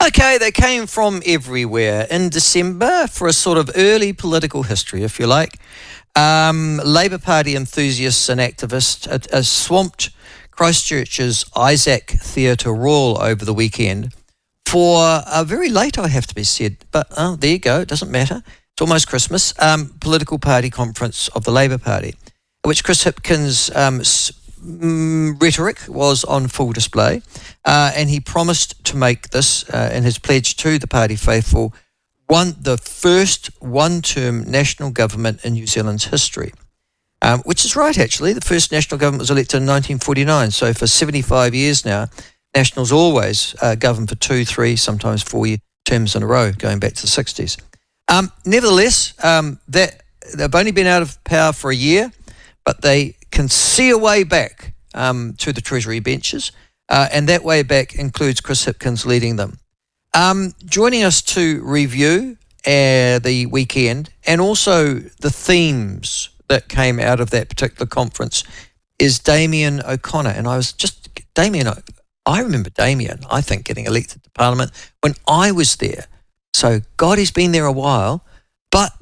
Okay, they came from everywhere. In December, for a sort of early political history, if you like, Labour Party enthusiasts and activists swamped Christchurch's Isaac Theatre Royal over the weekend for a very late, I have to be said, but there you go, it doesn't matter. It's almost Christmas, political party conference of the Labour Party, which Chris Hipkins' rhetoric was on full display, and he promised to make this, in his pledge to the party faithful, the first one-term national government in New Zealand's history. Which is right, actually. The first national government was elected in 1949, so for 75 years now, Nationals always govern for 2, 3, sometimes 4 terms in a row, going back to the 60s. Nevertheless, they've only been out of power for a year, but they can see a way back to the Treasury benches, and that way back includes Chris Hipkins leading them. Joining us to review the weekend and also the themes that came out of that particular conference is Damien O'Connor. And I remember Damien, I think, getting elected to Parliament when I was there. So, God, he's been there a while, but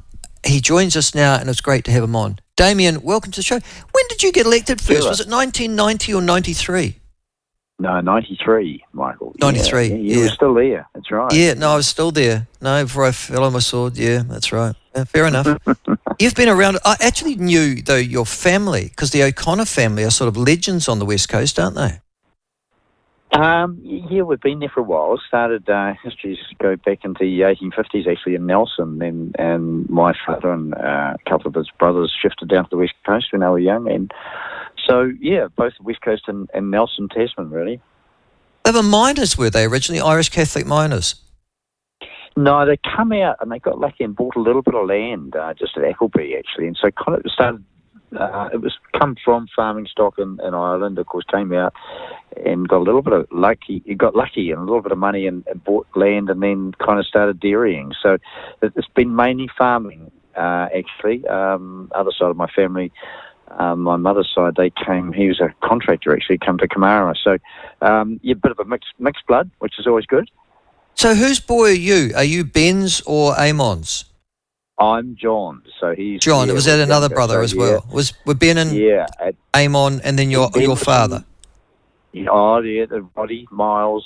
he joins us now and it's great to have him on. Damien, welcome to the show. When did you get elected first? Was it 1990 or 93? No, 93, Michael. 93, You were still there, that's right. Yeah, no, I was still there. No, before I fell on my sword, yeah, that's right. Yeah, fair enough. You've been around. I actually knew, though, your family, because the O'Connor family are sort of legends on the West Coast, aren't they? Yeah, we've been there for a while. Started histories go back into the 1850s, actually, in Nelson, and my father and a couple of his brothers shifted down to the West Coast when they were young, and so, yeah, both the West Coast and Nelson, Tasman, really. They were miners, were they, originally? Irish Catholic miners? No, they come out and they got lucky and bought a little bit of land just at Appleby, actually, and so kind of started. It was come from farming stock in Ireland, of course, came out and got a little bit of lucky. He got lucky and a little bit of money and bought land and then kind of started dairying. So it's been mainly farming, actually. Other side of my family, my mother's side, he was a contractor, actually, come to Kamara. So, a bit of a mixed blood, which is always good. So whose boy are you? Are you Ben's or Amon's? I'm John, so he's... John, was that another brother as well? Were Ben and Amon and then your father? The Roddy, Miles,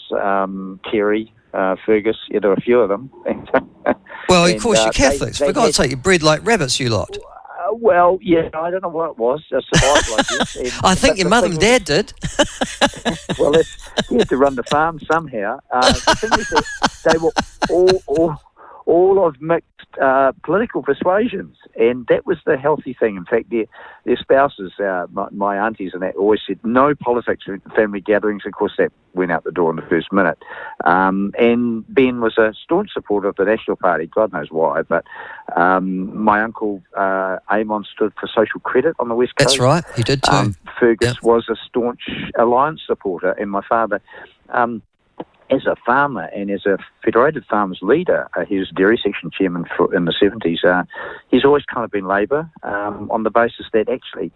Kerry, Fergus, there were a few of them. Well, of course, you're Catholics. For God's sake, you bred like rabbits, you lot. Well, yeah, I don't know what it was. A survival, I guess. I think your mother and dad did. Well, he had to run the farm somehow. The thing is that they were all of mixed political persuasions, and that was the healthy thing. In fact, their spouses, my aunties and that, always said no politics at family gatherings. Of course, that went out the door in the first minute. And Ben was a staunch supporter of the National Party, God knows why, but my uncle Amon stood for social credit on the West Coast. That's right, he did too. Fergus was a staunch Alliance supporter, and my father... as a farmer and as a Federated Farmers leader, he was dairy section chairman in the 70s. He's always kind of been Labour on the basis that actually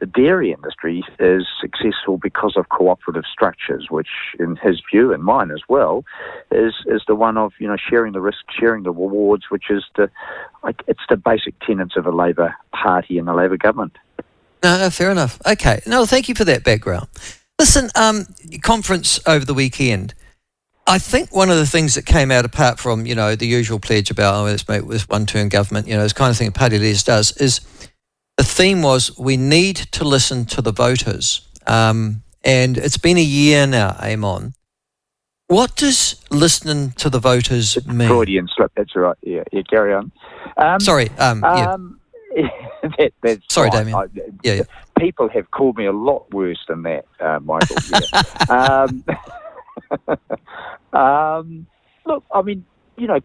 the dairy industry is successful because of cooperative structures, which in his view and mine as well is the one of sharing the risk, sharing the rewards, which is it's the basic tenets of a Labour Party and a Labour government. No, fair enough. Okay, no, thank you for that background. Listen, conference over the weekend. I think one of the things that came out, apart from, the usual pledge about, let's make this one-term government, this kind of thing a party leaders does, is the theme was we need to listen to the voters. And it's been a year now, Amon. What does listening to the voters mean? Freudian slip, that's right. Yeah, carry on. Sorry, Sorry, fine. Damien. People have called me a lot worse than that, Michael. Look, I mean,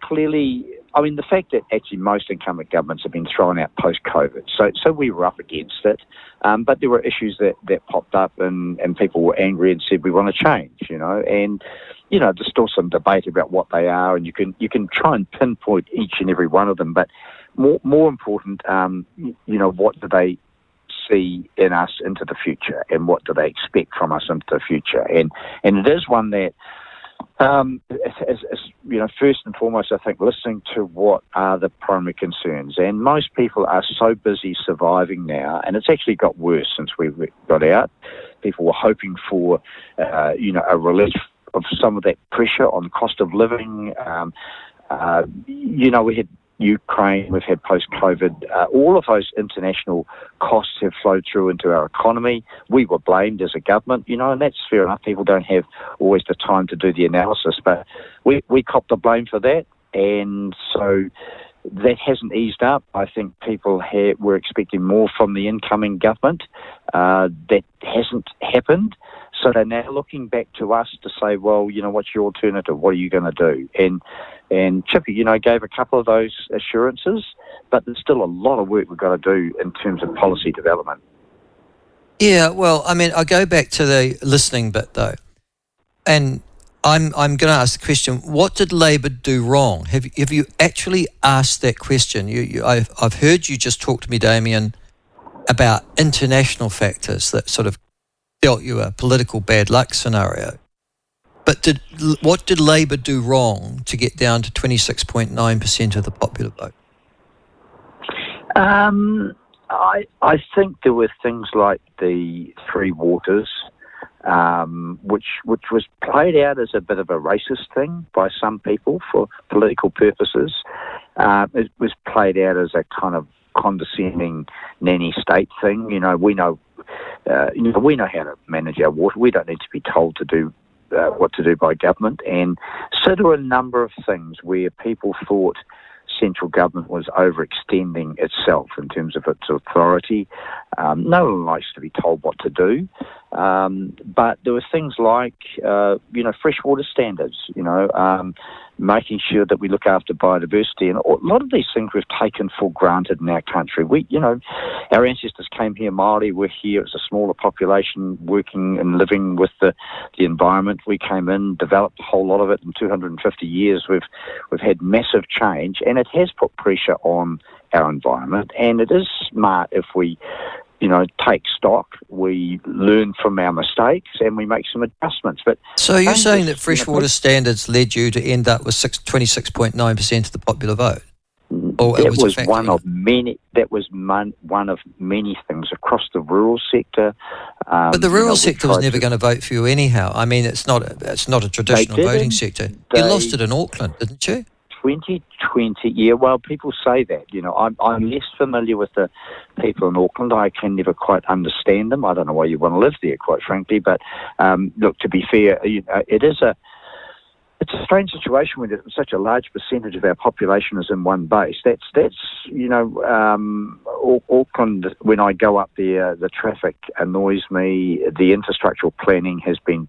clearly, the fact that actually most incumbent governments have been thrown out post-COVID, so we were up against it, but there were issues that popped up and people were angry and said we want to change, and, there's still some debate about what they are, and you can try and pinpoint each and every one of them, but more important, what do they see in us into the future, and what do they expect from us into the future, and it is one that First and foremost, I think listening to what are the primary concerns. And most people are so busy surviving now, and it's actually got worse since we got out. People were hoping for, a relief of some of that pressure on cost of living. We had Ukraine, we've had post-COVID. All of those international costs have flowed through into our economy. We were blamed as a government, and that's fair enough. People don't have always the time to do the analysis, but we copped the blame for that, and so that hasn't eased up. I think people were expecting more from the incoming government. That hasn't happened. So they're now looking back to us to say, well, what's your alternative? What are you going to do? And Chippy, gave a couple of those assurances, but there's still a lot of work we've got to do in terms of policy development. Yeah, well, I mean, I go back to the listening bit, though, and I'm going to ask the question, what did Labour do wrong? Have you actually asked that question? I've heard you just talk to me, Damien, about international factors that sort of dealt you a political bad luck scenario. But what did Labour do wrong to get down to 26.9% of the popular vote? I think there were things like the Three Waters, which was played out as a bit of a racist thing by some people for political purposes. It was played out as a kind of condescending nanny state thing. We know how to manage our water. We don't need to be told to do what to do by government. And so there were a number of things where people thought central government was overextending itself in terms of its authority. No one likes to be told what to do. But there were things like, freshwater standards, making sure that we look after biodiversity. And a lot of these things we've taken for granted in our country. Our ancestors came here, Māori were here. It was a smaller population working and living with the environment. We came in, developed a whole lot of it in 250 years. We've had massive change, and it has put pressure on our environment. And it is smart if we take stock, we learn from our mistakes, and we make some adjustments. But so you're saying that freshwater standards led you to end up with 26.9% of the popular vote? Or that was one of many. That was one of many things across the rural sector. But the rural sector was never going to vote for you anyhow. I mean, it's not a traditional voting sector. You lost it in Auckland, didn't you? 2020, yeah, well, people say that. I'm less familiar with the people in Auckland. I can never quite understand them. I don't know why you want to live there, quite frankly. But look, to be fair, it's a strange situation when such a large percentage of our population is in one base. That's Auckland. When I go up there, the traffic annoys me. The infrastructural planning has been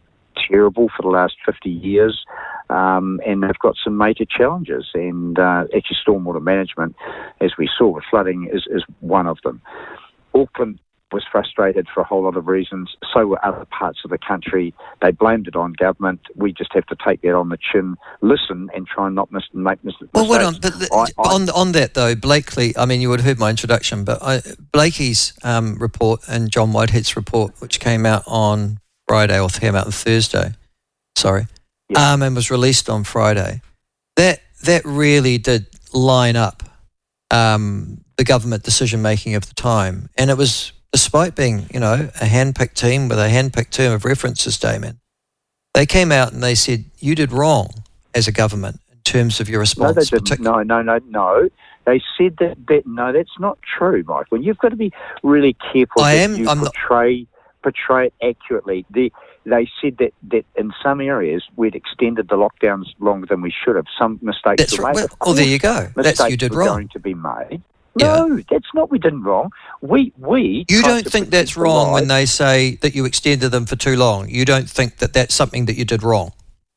terrible for the last 50 years. And they've got some major challenges, and actually stormwater management, as we saw with flooding, is one of them. Auckland was frustrated for a whole lot of reasons. So were other parts of the country. They blamed it on government. We just have to take that on the chin, listen, and try and not make mistakes. Well, wait on. But on that, though, Blakely, I mean, you would have heard my introduction, but Blakey's report and John Whitehead's report, which came out on Friday, or came out on Thursday, and was released on Friday, that really did line up the government decision-making of the time. And it was, despite being, a hand-picked team with a hand-picked term of references, Damien, they came out and they said, you did wrong as a government in terms of your response. No, they didn't. No. They said that no, that's not true, Michael. You've got to be really careful portray it accurately. They said that in some areas we'd extended the lockdowns longer than we should have. Some mistakes were made. Well, there you go. That's you did wrong. Going to be made. No, that's not. We didn't wrong. We. You don't think that's wrong when they say that you extended them for too long? You don't think that that's something that you did wrong?